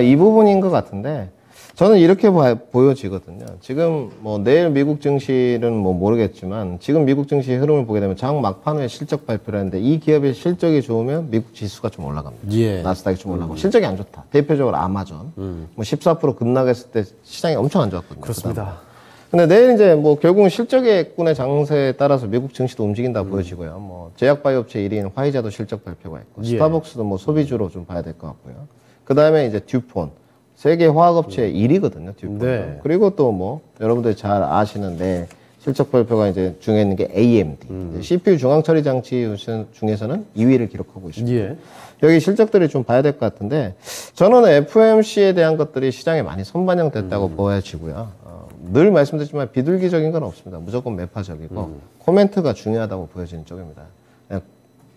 이 부분인 것 같은데, 저는 이렇게 보여지거든요. 지금 뭐 내일 미국 증시는 뭐 모르겠지만, 지금 미국 증시 흐름을 보게 되면 장 막판 후에 실적 발표를 하는데, 이 기업의 실적이 좋으면 미국 지수가 좀 올라갑니다. 예. 나스닥이 좀 올라가고, 실적이 안 좋다. 대표적으로 아마존. 뭐 14% 급락했을 때 시장이 엄청 안 좋았거든요. 그렇습니다. 근데 내일 이제 뭐 결국은 실적액군의 장세에 따라서 미국 증시도 움직인다 보여지고요. 뭐 제약바이오업체 1위인 화이자도 실적 발표가 있고, 예. 스타벅스도 뭐 소비주로 좀 봐야 될 것 같고요. 그 다음에 이제 듀폰. 세계 화학업체 1위거든요, 듀폰. 네. 그리고 또 뭐 여러분들이 잘 아시는데 실적 발표가 이제 중에 있는 게 AMD. CPU 중앙 처리 장치 중에서는 2위를 기록하고 있습니다. 예. 여기 실적들이 좀 봐야 될 것 같은데, 저는 FOMC에 대한 것들이 시장에 많이 선반영됐다고 보여지고요. 늘 말씀드리지만 비둘기적인 건 없습니다. 무조건 매파적이고 코멘트가 중요하다고 보여지는 쪽입니다. 그냥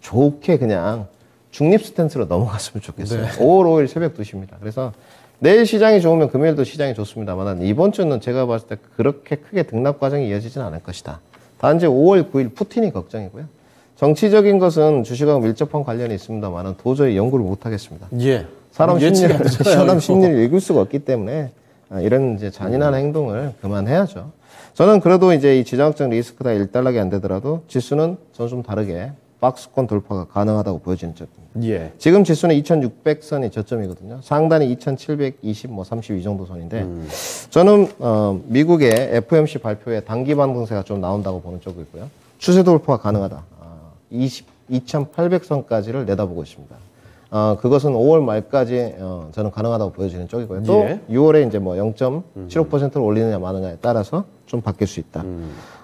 좋게 그냥 중립 스탠스로 넘어갔으면 좋겠어요. 네. 5월 5일 새벽 2시입니다. 그래서 내일 시장이 좋으면 금요일도 시장이 좋습니다만, 이번 주는 제가 봤을 때 그렇게 크게 등락 과정이 이어지진 않을 것이다. 단지 5월 9일 푸틴이 걱정이고요. 정치적인 것은 주식하고 밀접한 관련이 있습니다만 도저히 연구를 못 하겠습니다. 예. 사람 예측이 안 되잖아요, 사람 이거. 심리를 읽을 수가 없기 때문에 이런 이제 잔인한 행동을 그만해야죠. 저는 그래도 이제 이 지정학적 리스크가 일단락이 안 되더라도 지수는 저는 좀 다르게 박스권 돌파가 가능하다고 보여지는 쪽입니다. 예. 지금 지수는 2,600선이 저점이거든요. 상단이 2,720, 뭐 32 정도 선인데, 저는 미국의 FOMC 발표에 단기 반등세가 좀 나온다고 보는 쪽이고요. 추세 돌파가 가능하다. 2,800선까지를 내다보고 있습니다. 그것은 5월 말까지 저는 가능하다고 보여지는 쪽이고요. 또 예. 6월에 이제 뭐 0.75%를 올리느냐 마느냐에 따라서 좀 바뀔 수 있다.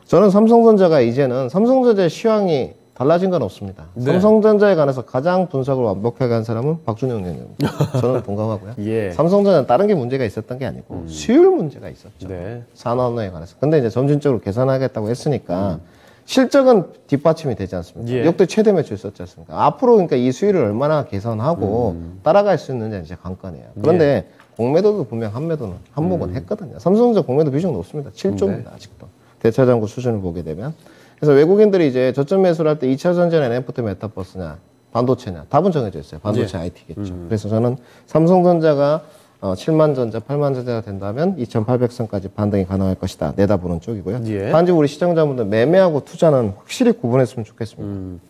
저는 삼성전자가 이제는 삼성전자의 시황이 달라진 건 없습니다. 네. 삼성전자에 관해서 가장 분석을 완벽하게 한 사람은 박준영 의원입니다. 저는 동감하고요. 예. 삼성전자는 다른 게 문제가 있었던 게 아니고 수율 문제가 있었죠. 네. 산업화에 관해서. 근데 이제 점진적으로 개선하겠다고 했으니까 실적은 뒷받침이 되지 않습니까? 예. 역대 최대 매출 있었지 않습니까? 앞으로 그러니까 이 수율을 얼마나 개선하고 따라갈 수 있는지 이제 관건이에요. 그런데 공매도도 분명 한몫은 했거든요. 삼성전자 공매도 비중 높습니다. 7조입니다. 아직도. 대차장구 수준을 보게 되면. 그래서 외국인들이 이제 저점 매수를 할 때 2차 전지나 NFT 메타버스냐, 반도체냐, 답은 정해져 있어요. 반도체 IT겠죠. 그래서 저는 삼성전자가 7만 전자, 8만 전자가 된다면 2,800선까지 반등이 가능할 것이다. 내다보는 쪽이고요. 예. 단지 우리 시청자분들 매매하고 투자는 확실히 구분했으면 좋겠습니다.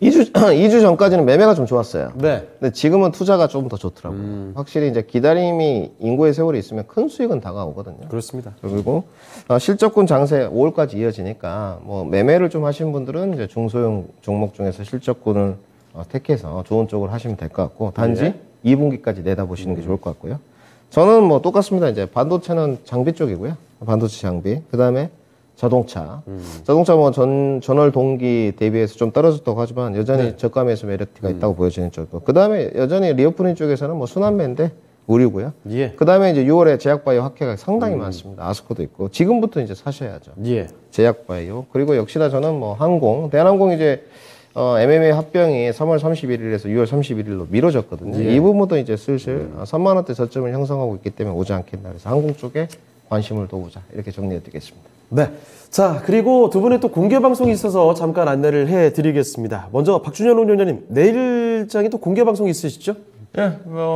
2주 전까지는 매매가 좀 좋았어요. 네. 근데 지금은 투자가 조금 더 좋더라고요. 확실히 이제 기다림이 인구의 세월이 있으면 큰 수익은 다가오거든요. 그렇습니다. 그리고 실적군 장세 5월까지 이어지니까 뭐 매매를 좀 하신 분들은 이제 중소형 종목 중에서 실적군을 택해서 좋은 쪽으로 하시면 될 것 같고, 단지 2분기까지 내다보시는 게 좋을 것 같고요. 저는 뭐 똑같습니다. 이제 반도체는 장비 쪽이고요. 반도체 장비. 그 다음에 자동차. 자동차 뭐 전월 동기 대비해서 좀 떨어졌다고 하지만 여전히 저가 매수 매력티가 있다고 보여지는 쪽이고, 그 다음에 여전히 리오프닝 쪽에서는 뭐 순환매인데 우리고요. 예. 그 다음에 이제 6월에 제약바이오 학회가 상당히 많습니다. 아스코도 있고, 지금부터 이제 사셔야죠. 예. 제약바이오. 그리고 역시나 저는 뭐 항공, 대한항공 이제 MMA 합병이 3월 31일에서 6월 31일로 미뤄졌거든요. 예. 이 부분도 이제 슬슬 3만 원대 저점을 형성하고 있기 때문에 오지 않겠나. 그래서 항공 쪽에 관심을 둬보자. 이렇게 정리해 드리겠습니다. 네. 자, 그리고 두 분의 또 공개 방송이 있어서 잠깐 안내를 해 드리겠습니다. 먼저 박준현 운영자님, 내일장에 또 공개 방송 있으시죠? 예,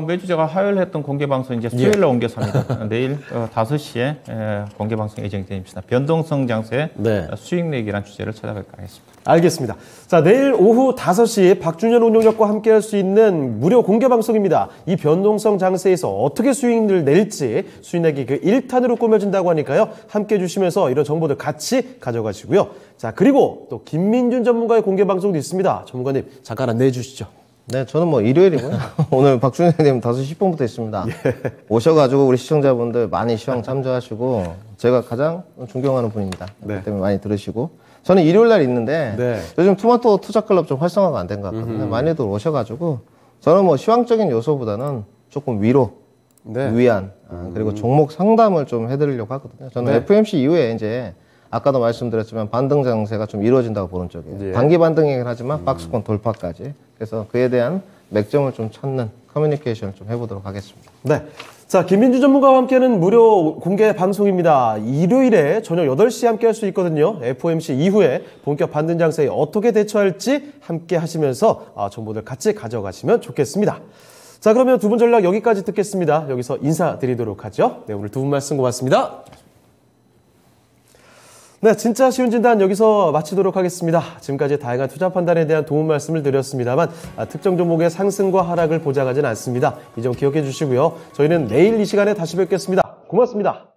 매주 제가 화요일 했던 공개 방송 이제 수요일 날 옮겨서 합니다. 내일 5시에 공개 방송 예정됩니다. 변동성 장세 네. 수익 내기란 주제를 찾아뵙도록 하겠습니다. 알겠습니다. 자, 내일 오후 5시 박준현 운용력과 함께 할 수 있는 무료 공개 방송입니다. 이 변동성 장세에서 어떻게 수익을 낼지 수익 내기 그 1탄으로 꾸며진다고 하니까요. 함께 해주시면서 이런 정보들 같이 가져가시고요. 자, 그리고 또 김민준 전문가의 공개 방송도 있습니다. 전문가님, 잠깐 안내해 주시죠. 네, 저는 뭐 일요일이고요. 오늘 박준현 선생님 5시 10분부터 있습니다. 오셔가지고 우리 시청자분들 많이 시황 참조하시고 제가 가장 존경하는 분입니다. 그렇기 때문에 많이 들으시고 저는 일요일 날 있는데 요즘 토마토 투자클럽 좀 활성화가 안 된 것 같거든요. 많이들 오셔가지고 저는 뭐 시황적인 요소보다는 조금 위로, 위안, 그리고 종목 상담을 좀 해드리려고 하거든요. 저는 FOMC 이후에 이제 아까도 말씀드렸지만 반등 장세가 좀 이루어진다고 보는 쪽이에요. 단기 반등이긴 하지만 박스권 돌파까지. 그래서 그에 대한 맥점을 좀 찾는 커뮤니케이션을 좀 해보도록 하겠습니다. 네. 자, 김민주 전문가와 함께하는 무료 공개 방송입니다. 일요일에 저녁 8시에 함께 할 수 있거든요. FOMC 이후에 본격 반등 장세에 어떻게 대처할지 함께 하시면서 정보들 같이 가져가시면 좋겠습니다. 자, 그러면 두 분 전략 여기까지 듣겠습니다. 여기서 인사드리도록 하죠. 네, 오늘 두 분 말씀 고맙습니다. 네, 진짜 쉬운 진단 여기서 마치도록 하겠습니다. 지금까지 다양한 투자 판단에 대한 도움 말씀을 드렸습니다만 특정 종목의 상승과 하락을 보장하진 않습니다. 이 점 기억해 주시고요. 저희는 내일 이 시간에 다시 뵙겠습니다. 고맙습니다.